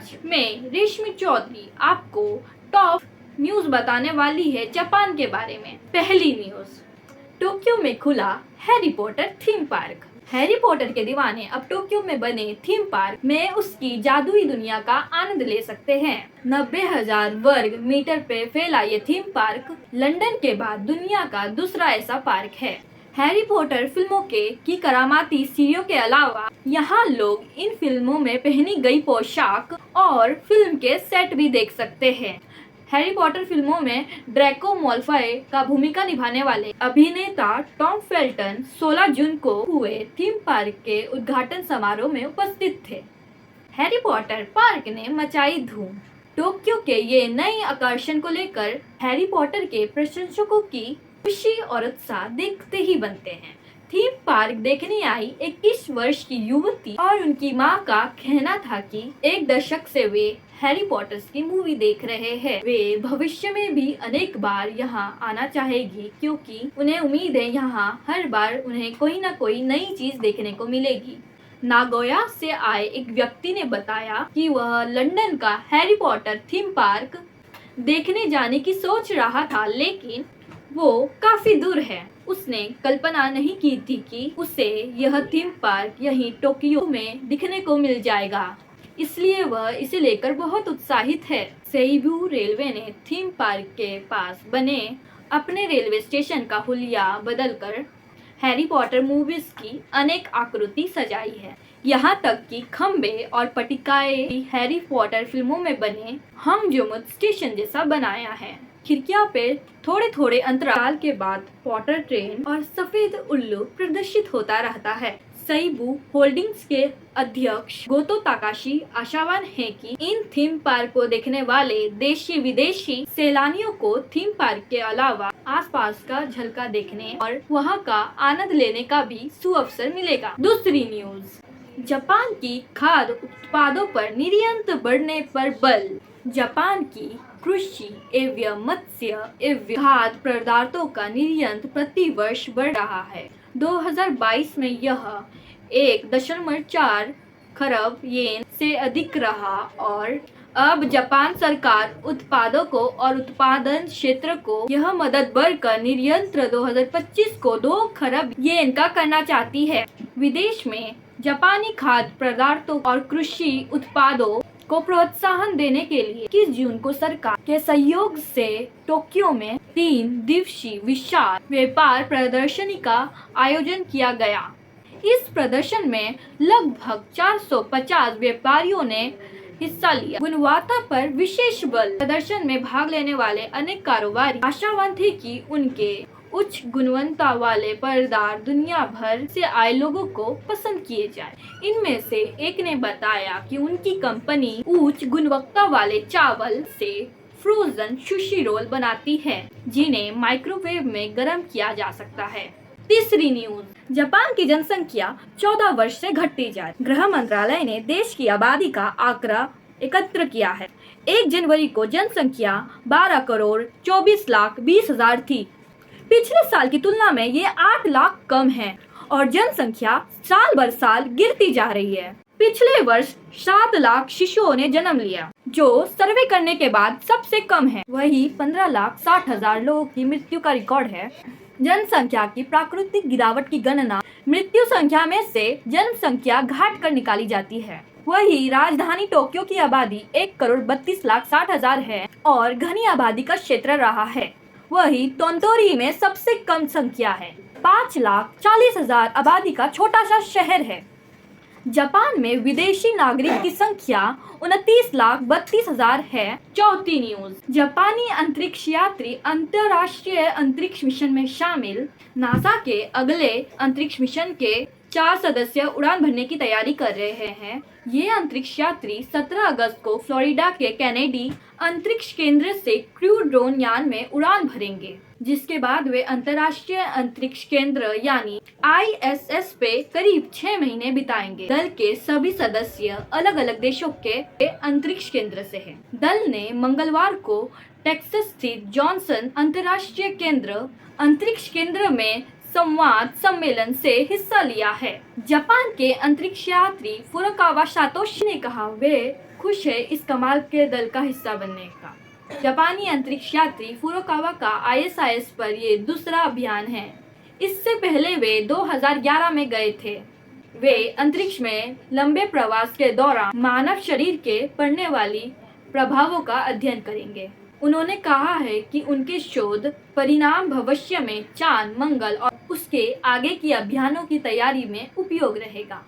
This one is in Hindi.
आज मैं रेशमी चौधरी आपको टॉप न्यूज बताने वाली है जापान के बारे में। पहली न्यूज, टोक्यो में खुला Harry Potter theme park. Harry Potter के दीवाने अब टोक्यो में बने थीम पार्क में उसकी जादुई दुनिया का आनंद ले सकते हैं। 90,000 वर्ग मीटर पे फैला ये थीम पार्क लंदन के बाद दुनिया का दूसरा ऐसा पार्क है। हैरी पॉटर फिल्मों की करामाती सीढ़ियों के अलावा यहाँ लोग इन फिल्मों में पहनी गई पोशाक और फिल्म के सेट भी देख सकते हैं। हैरी पॉटर फिल्मों में ड्रैको माल्फॉय का भूमिका निभाने वाले अभिनेता टॉम फेल्टन 16 जून को हुए थीम पार्क के उद्घाटन समारोह में उपस्थित थे। हैरी पॉटर पार्क ने मचाई धूम। टोक्यो के ये नए आकर्षण को लेकर हैरी पॉटर के प्रशंसकों की खुशी और उत्साह देखते ही बनते हैं। थीम पार्क देखने आई 21 वर्ष की युवती और उनकी मां का कहना था कि एक दशक से वे हैरी पॉटर की मूवी देख रहे हैं। वे भविष्य में भी अनेक बार यहाँ आना चाहेगी क्योंकि उन्हें उम्मीद है यहाँ हर बार उन्हें कोई न कोई नई चीज देखने को मिलेगी। नागोया से आए एक व्यक्ति ने बताया कि वह लंदन का हैरी पॉटर थीम पार्क देखने जाने की सोच रहा था, लेकिन वो काफी दूर है। उसने कल्पना नहीं की थी कि उसे यह थीम पार्क यहीं टोक्यो में दिखने को मिल जाएगा, इसलिए वह इसे लेकर बहुत उत्साहित है। सेइबू रेलवे ने थीम पार्क के पास बने अपने रेलवे स्टेशन का हुलिया बदलकर हैरी पॉटर मूवीज की अनेक आकृति सजाई है। यहाँ तक कि खंबे और पट्टिकाएं हैरी पॉटर फिल्मों में बने हमजुमुत स्टेशन जैसा बनाया है। खिड़कियां पे थोड़े थोड़े अंतराल के बाद पॉटर ट्रेन और सफेद उल्लू प्रदर्शित होता रहता है। सेइबू होल्डिंग्स के अध्यक्ष गोतो ताकाशी आशावान हैं कि इन थीम पार्क को देखने वाले देशी विदेशी सैलानियों को थीम पार्क के अलावा आसपास का झलका देखने और वहां का आनंद लेने का भी सुअवसर मिलेगा। दूसरी न्यूज, जापान की खाद्य उत्पादों पर निर्यात बढ़ने पर बल। जापान की कृषि एवं मत्स्य एवं खाद्य पदार्थों का निर्यात प्रति वर्ष बढ़ रहा है। 2022 में यह 1.4 खरब येन से अधिक रहा और अब जापान सरकार उत्पादों को और उत्पादन क्षेत्र को यह मदद बढ़कर निर्यात 2025 को 2 खरब येन का करना चाहती है। विदेश में जापानी खाद्य पदार्थों और कृषि उत्पादों को प्रोत्साहन देने के लिए 21 जून को सरकार के सहयोग से टोक्यो में 3 दिवसीय विशाल व्यापार प्रदर्शनी का आयोजन किया गया। इस प्रदर्शन में लगभग 450 व्यापारियों ने हिस्सा लिया। गुणवत्ता पर विशेष बल। प्रदर्शन में भाग लेने वाले अनेक कारोबारी आशावान थे कि उनके उच्च गुणवत्ता वाले पदार्थ दुनिया भर से आए लोगों को पसंद किए जाए। इनमें से एक ने बताया कि उनकी कंपनी उच्च गुणवत्ता वाले चावल से फ्रोजन सुशी रोल बनाती है, जिन्हें माइक्रोवेव में गर्म किया जा सकता है। तीसरी न्यूज, जापान की जनसंख्या 14 वर्ष से घटती जा रही। गृह मंत्रालय ने देश की आबादी का आंकड़ा एकत्र किया है। 1 जनवरी को जनसंख्या 12 करोड़ 24 लाख 20 हजार थी। पिछले साल की तुलना में ये 8 लाख कम है और जनसंख्या साल भर साल गिरती जा रही है। पिछले वर्ष 7 लाख शिशुओं ने जन्म लिया, जो सर्वे करने के बाद सबसे कम है। वही 15 लाख 60 हजार लोगों की मृत्यु का रिकॉर्ड है। जनसंख्या की प्राकृतिक गिरावट की गणना मृत्यु संख्या में से जनसंख्या घाट कर निकाली जाती है। वही राजधानी टोक्यो की आबादी 1 करोड़ 32 लाख 60 हजार है और घनी आबादी का क्षेत्र रहा है। वही तोंतोरी में सबसे कम संख्या है। 5 लाख 40 हजार आबादी का छोटा सा शहर है। जापान में विदेशी नागरिक की संख्या 29 लाख 32 हजार है। चौथी न्यूज, जापानी अंतरिक्ष यात्री अंतर्राष्ट्रीय अंतरिक्ष मिशन में शामिल। नासा के अगले अंतरिक्ष मिशन के 4 सदस्य उड़ान भरने की तैयारी कर रहे हैं। ये अंतरिक्ष यात्री 17 अगस्त को फ्लोरिडा के कैनेडी अंतरिक्ष केंद्र से क्रू ड्रोन यान में उड़ान भरेंगे, जिसके बाद वे अंतर्राष्ट्रीय अंतरिक्ष केंद्र यानी ISS पे करीब 6 महीने बिताएंगे। दल के सभी सदस्य अलग अलग देशों के अंतरिक्ष केंद्र से हैं। दल ने मंगलवार को टेक्सास स्थित जॉनसन अंतर्राष्ट्रीय अंतरिक्ष केंद्र में संवाद सम्मेलन से हिस्सा लिया है। जापान के अंतरिक्ष यात्री फुरुकावा सातोशी ने कहा वे खुश है इस कमाल के दल का हिस्सा बनने का। जापानी अंतरिक्ष यात्री फुरुकावा का ISIS पर ये दूसरा अभियान है। इससे पहले वे 2011 में गए थे। वे अंतरिक्ष में लंबे प्रवास के दौरान मानव शरीर के पड़ने वाली प्रभावों का अध्ययन करेंगे। उन्होंने कहा है कि उनके शोध परिणाम भविष्य में चांद, मंगल और उसके आगे की अभियानों की तैयारी में उपयोग रहेगा।